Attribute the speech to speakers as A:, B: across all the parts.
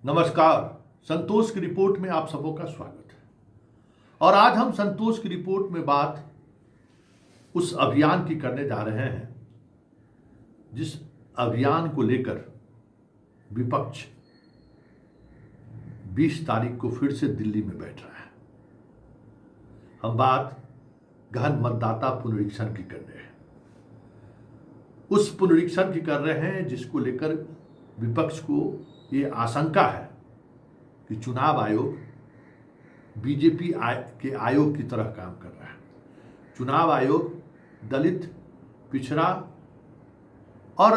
A: नमस्कार। संतोष की रिपोर्ट में आप सबों का स्वागत है। और आज हम संतोष की रिपोर्ट में बात उस अभियान की करने जा रहे हैं जिस अभियान को लेकर विपक्ष 20 तारीख को फिर से दिल्ली में बैठ रहा है। हम बात गहन मतदाता पुनरीक्षण की कर रहे हैं। उस पुनरीक्षण की कर रहे हैं जिसको लेकर विपक्ष को ये आशंका है कि चुनाव आयोग बीजेपी के आयोग की तरह काम कर रहा है। चुनाव आयोग दलित, पिछड़ा और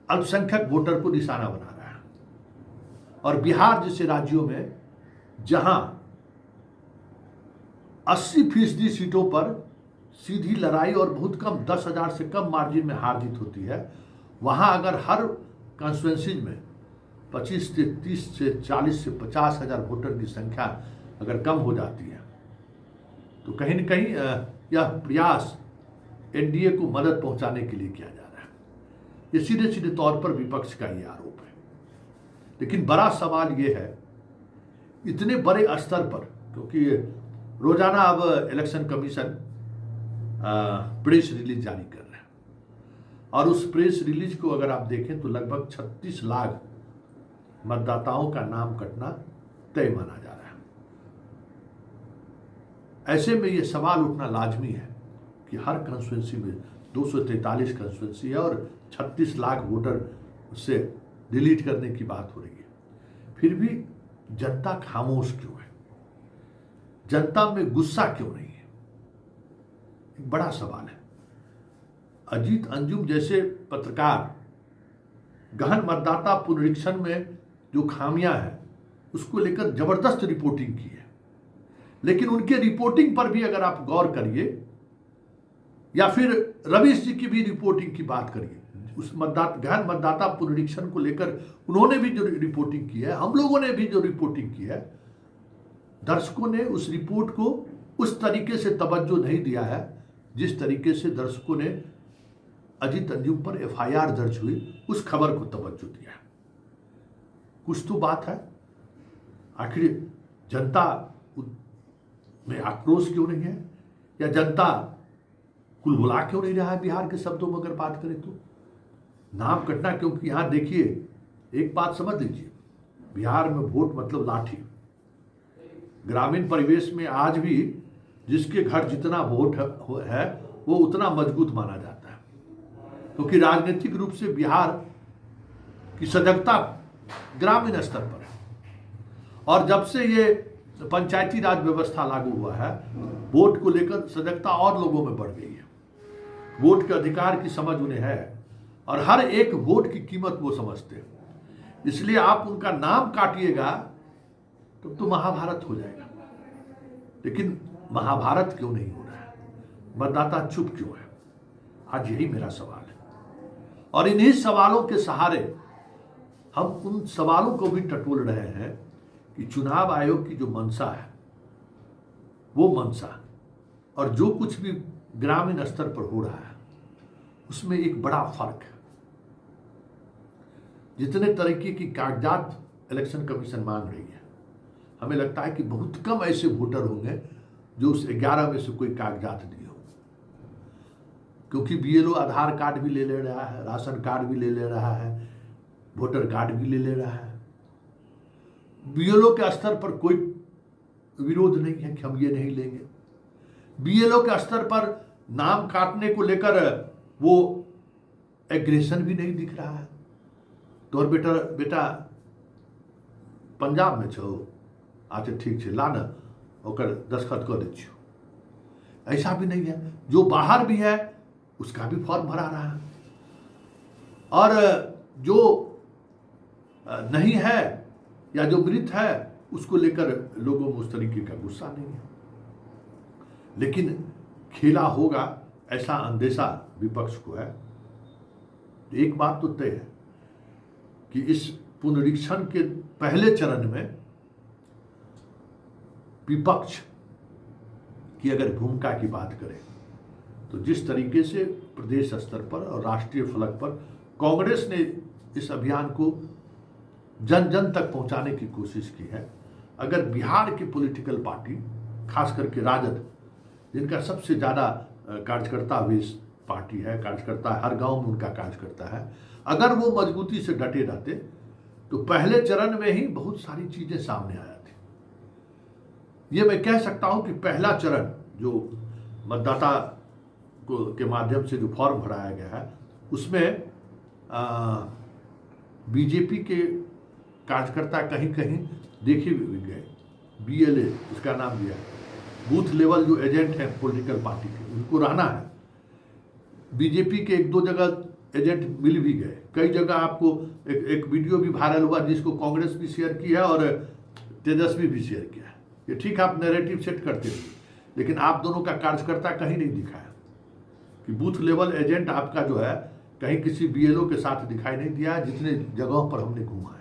A: अल्पसंख्यक वोटर को निशाना बना रहा है। और बिहार जैसे राज्यों में जहां 80% सीटों पर सीधी लड़ाई और बहुत कम 10,000 से कम मार्जिन में हार जीत होती है, वहां अगर हर कॉन्स्टिट्यूंसी में 25 से 30 से 40 से 50,000 वोटर की संख्या अगर कम हो जाती है तो कहीं न कहीं यह प्रयास एनडीए को मदद पहुंचाने के लिए किया जा रहा है। ये सीधे सीधे तौर पर विपक्ष का ये आरोप है। लेकिन बड़ा सवाल ये है, इतने बड़े स्तर पर, क्योंकि रोजाना अब इलेक्शन कमीशन प्रेस रिलीज जारी कर रहा है और उस प्रेस रिलीज को अगर आप देखें तो लगभग 36 लाख मतदाताओं का नाम कटना तय माना जा रहा है। ऐसे में यह सवाल उठना लाजमी है कि हर कंस्टिट्यूंसी में 243 कंस्टिट्यूंसी है और 36 लाख वोटर से डिलीट करने की बात हो रही है। फिर भी जनता खामोश क्यों है? जनता में गुस्सा क्यों नहीं है? एक बड़ा सवाल है। अजीत अंजुम जैसे पत्रकार गहन मतदाता पुनरीक्षण में जो खामियां हैं उसको लेकर जबरदस्त रिपोर्टिंग की है। लेकिन उनके रिपोर्टिंग पर भी अगर आप गौर करिए या फिर रवीश जी की भी रिपोर्टिंग की बात करिए, उस गहन मतदाता पुनरीक्षण को लेकर उन्होंने भी जो रिपोर्टिंग की है, हम लोगों ने भी जो रिपोर्टिंग की है, दर्शकों ने उस रिपोर्ट को उस तरीके से तवज्जो नहीं दिया है जिस तरीके से दर्शकों ने अजीत अंजुम पर एफआईआर दर्ज हुई उस खबर को तवज्जो दिया है। कुछ तो बात है। आखिर जनता में आक्रोश क्यों नहीं है या जनता कुलबुला क्यों नहीं रहा है? बिहार के शब्दों में अगर बात करें तो नाम कटना, क्योंकि यहां देखिए एक बात समझ लीजिए, बिहार में वोट मतलब लाठी। ग्रामीण परिवेश में आज भी जिसके घर जितना वोट है वो उतना मजबूत माना जाता है, क्योंकि राजनीतिक रूप से बिहार की सजगता ग्रामीण स्तर पर है। और जब से ये पंचायती राज व्यवस्था लागू हुआ है, वोट को लेकर सजगता और लोगों में बढ़ गई है। वोट के अधिकार की समझ उन्हें है और हर एक वोट की कीमत वो समझते हैं। इसलिए आप उनका नाम काटिएगा तो महाभारत हो जाएगा। लेकिन महाभारत क्यों नहीं हो रहा है? मतदाता चुप क्यों है? आज यही मेरा सवाल है। और इन्हीं सवालों के सहारे हम उन सवालों को भी टटोल रहे हैं कि चुनाव आयोग की जो मंशा है, वो मंशा और जो कुछ भी ग्रामीण स्तर पर हो रहा है उसमें एक बड़ा फर्क है। जितने तरीके की कागजात इलेक्शन कमीशन मांग रही है, हमें लगता है कि बहुत कम ऐसे वोटर होंगे जो उस 11 में से कोई कागजात दिए हो, क्योंकि बीएलओ आधार कार्ड भी ले रहा है, राशन कार्ड भी ले रहा है, वोटर कार्ड भी ले रहा है। बीएलओ के स्तर पर कोई विरोध नहीं है कि हम ये नहीं लेंगे। बीएलओ के स्तर पर नाम काटने को लेकर वो एग्रेशन भी नहीं दिख रहा है। तोहर बेटा पंजाब में छो, अच्छा ठीक है, ला न ओकर दस्तखत कर दे छियो। ऐसा भी नहीं है। जो बाहर भी है उसका भी फॉर्म भरा रहा है और जो नहीं है या जो मृत है उसको लेकर लोगों में उस तरीके का गुस्सा नहीं है। लेकिन खेला होगा ऐसा अंदेशा विपक्ष को है। एक बात तो तय है कि इस पुनरीक्षण के पहले चरण में विपक्ष की अगर भूमिका की बात करें तो जिस तरीके से प्रदेश स्तर पर और राष्ट्रीय फलक पर कांग्रेस ने इस अभियान को जन जन तक पहुंचाने की कोशिश की है। अगर बिहार की पॉलिटिकल पार्टी, खास करके राजद, जिनका सबसे ज़्यादा कार्यकर्ता बेस पार्टी है, कार्यकर्ता हर गांव में उनका कार्यकर्ता है, अगर वो मजबूती से डटे रहते तो पहले चरण में ही बहुत सारी चीज़ें सामने आ जाती। ये मैं कह सकता हूं कि पहला चरण जो मतदाता के माध्यम से जो फॉर्म भराया गया है, उसमें बीजेपी के कार्यकर्ता कहीं कहीं देखे भी गए। BLA उसका नाम दिया है, बूथ लेवल जो एजेंट हैं पॉलिटिकल पार्टी के, उनको रहना है। बीजेपी के एक दो जगह एजेंट मिल भी गए। कई जगह आपको एक वीडियो भी वायरल हुआ जिसको कांग्रेस भी शेयर किया और तेजस्वी भी शेयर किया है। ये ठीक, आप नैरेटिव सेट करते रहिए, लेकिन आप दोनों का कार्यकर्ता कहीं नहीं दिखा है कि बूथ लेवल एजेंट आपका जो है कहीं किसी BLO के साथ दिखाई नहीं दिया है, जितने जगहों पर हमने घूमा है।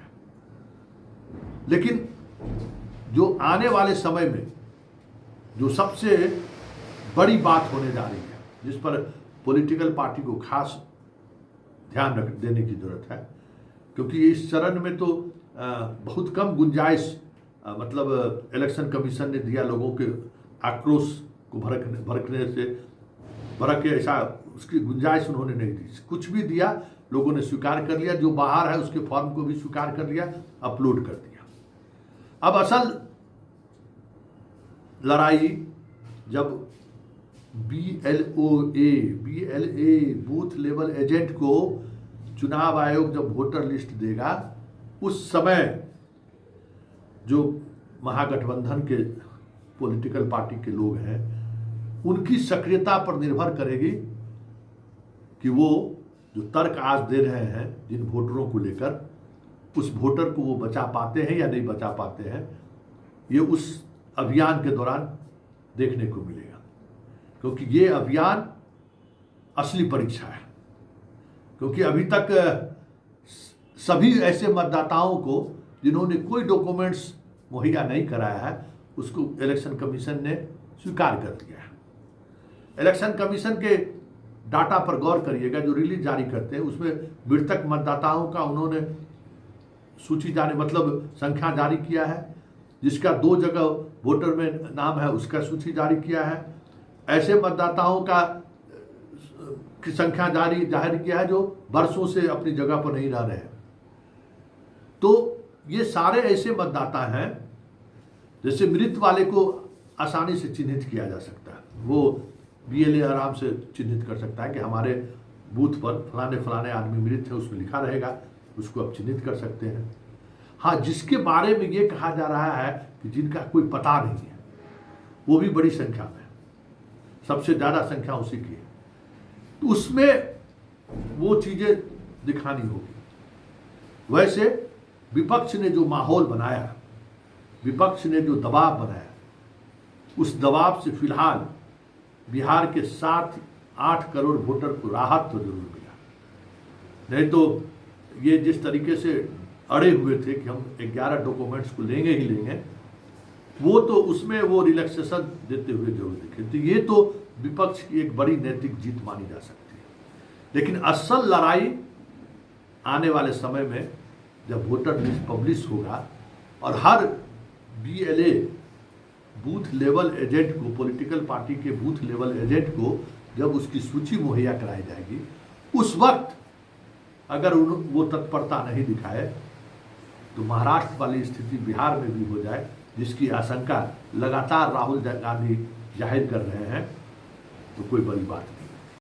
A: लेकिन जो आने वाले समय में जो सबसे बड़ी बात होने जा रही है, जिस पर पॉलिटिकल पार्टी को खास ध्यान रख देने की जरूरत है, क्योंकि इस चरण में तो बहुत कम गुंजाइश, मतलब इलेक्शन कमीशन ने दिया लोगों के आक्रोश को भड़क के ऐसा उसकी गुंजाइश उन्होंने नहीं दी। कुछ भी दिया लोगों ने स्वीकार कर लिया, जो बाहर है उसके फॉर्म को भी स्वीकार कर लिया, अपलोड कर दिया। अब असल लड़ाई जब BLA बूथ लेवल एजेंट को चुनाव आयोग जब वोटर लिस्ट देगा, उस समय जो महागठबंधन के पॉलिटिकल पार्टी के लोग हैं, उनकी सक्रियता पर निर्भर करेगी कि वो जो तर्क आज दे रहे हैं जिन वोटरों को लेकर, उस वोटर को वो बचा पाते हैं या नहीं बचा पाते हैं। ये उस अभियान के दौरान देखने को मिलेगा, क्योंकि ये अभियान असली परीक्षा है। क्योंकि अभी तक सभी ऐसे मतदाताओं को जिन्होंने कोई डॉक्यूमेंट्स मुहैया नहीं कराया है, उसको इलेक्शन कमीशन ने स्वीकार कर दिया है। इलेक्शन कमीशन के डाटा पर गौर करिएगा, जो रिलीज जारी करते हैं उसमें मृतक मतदाताओं का उन्होंने सूची जारी, मतलब संख्या जारी किया है। जिसका 2 जगह वोटर में नाम है उसका सूची जारी किया है। ऐसे मतदाताओं का की संख्या जाहिर किया है जो वर्षों से अपनी जगह पर नहीं रह रहे हैं। तो ये सारे ऐसे मतदाता हैं, जैसे मृत वाले को आसानी से चिन्हित किया जा सकता है। वो BLA आराम से चिन्हित कर सकता है कि हमारे बूथ पर फलाने आदमी मृत है, उसमें लिखा रहेगा, उसको आप चिन्हित कर सकते हैं। हाँ, जिसके बारे में ये कहा जा रहा है कि जिनका कोई पता नहीं है, वो भी बड़ी संख्या में, सबसे ज़्यादा संख्या उसी की है, तो उसमें वो चीज़ें दिखानी होगी। वैसे विपक्ष ने जो माहौल बनाया, विपक्ष ने जो दबाव बनाया, उस दबाव से फिलहाल बिहार के 7-8 करोड़ वोटर को राहत तो जरूर मिला। नहीं तो ये जिस तरीके से अड़े हुए थे कि हम 11 डॉक्यूमेंट्स को लेंगे ही लेंगे, वो तो उसमें वो रिलैक्सेशन देते हुए जरूर दिखे। तो ये तो विपक्ष की एक बड़ी नैतिक जीत मानी जा सकती है। लेकिन असल लड़ाई आने वाले समय में जब वोटर लिस्ट पब्लिश होगा और हर BLA बूथ लेवल एजेंट को, पॉलिटिकल पार्टी के बूथ लेवल एजेंट को जब उसकी सूची मुहैया कराई जाएगी, उस वक्त अगर वो तत्परता नहीं दिखाए तो महाराष्ट्र वाली स्थिति बिहार में भी हो जाए, जिसकी आशंका लगातार राहुल गांधी जाहिर कर रहे हैं, तो कोई बड़ी बात नहीं।